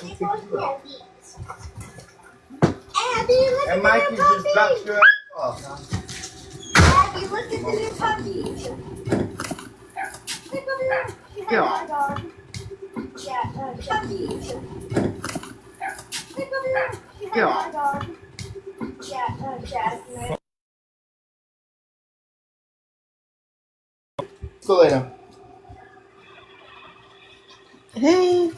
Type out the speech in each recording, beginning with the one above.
look at Mikey the just dropped puppy. your ass off, huh? Abby, look at the new puppy. Look over there. She has Yeah. our dog. Yeah, puppy. Look over there. She has Yeah. our dog. Yeah, Jasmine. Go later. Hey.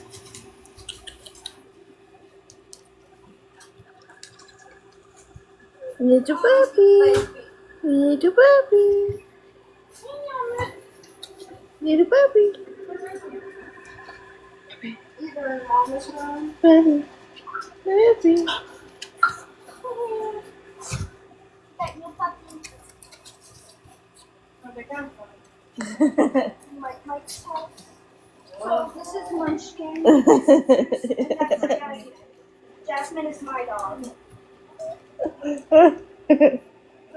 Little puppy. Little puppy. Little puppy. Either in Mama's room. Puppy. Puppy. That new puppy. Like Mike's house. So this is Munchkin. And that's my dog. Jasmine is my dog. The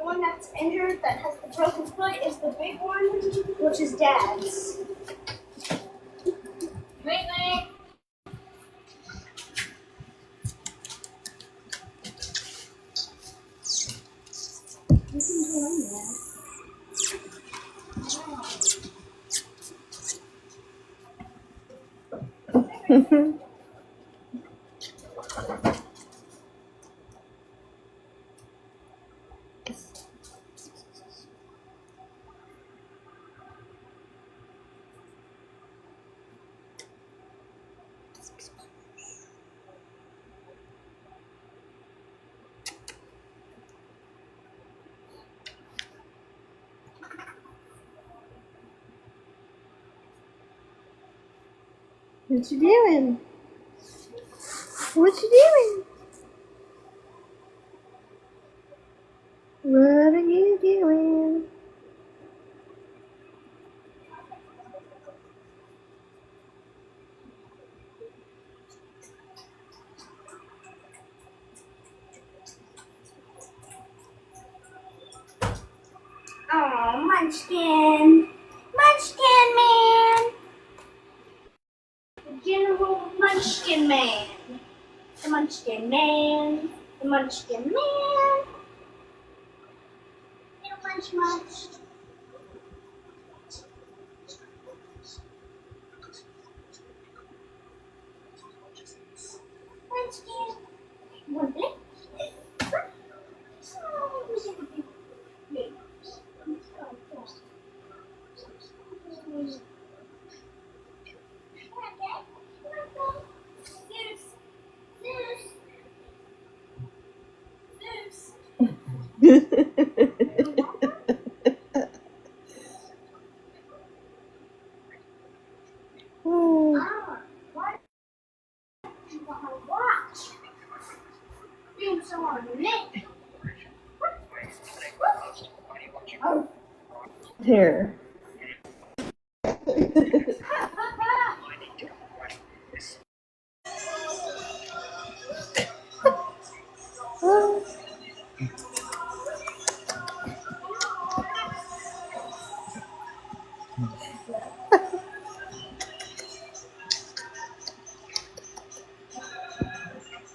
one that's injured, that has the broken foot, is the big one, which is Dad's. Wait. You can join that. What you doing? What you doing? What are you doing? Oh, Munchkin. Munchkin Man. The General Munchkin Man. The Munchkin Man. The Munchkin Man. Little Munch Munch. Munchkin. One bit. Here.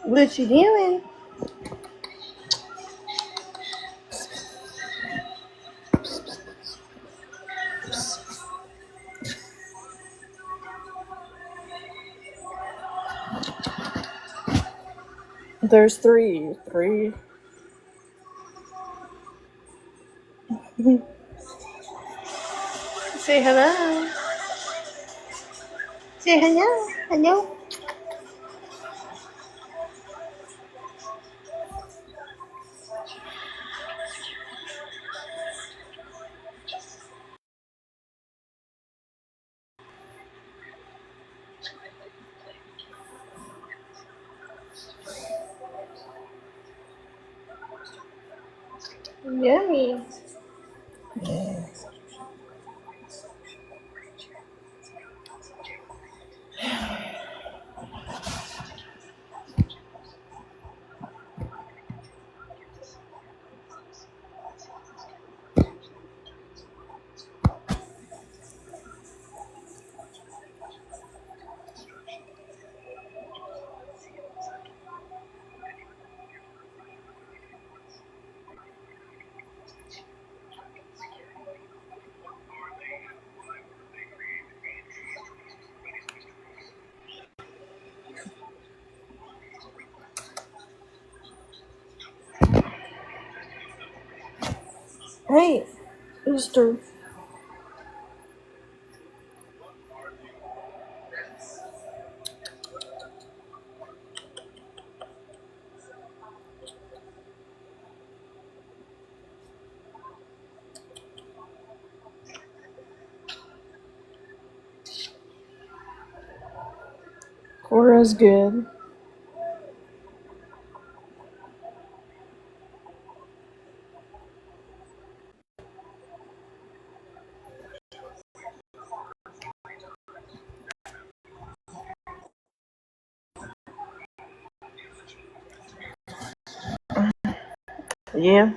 What you doing? There's three. Say hello. Say hello. Hello. Yummy. Hey, Easter. Cora's good. Yeah.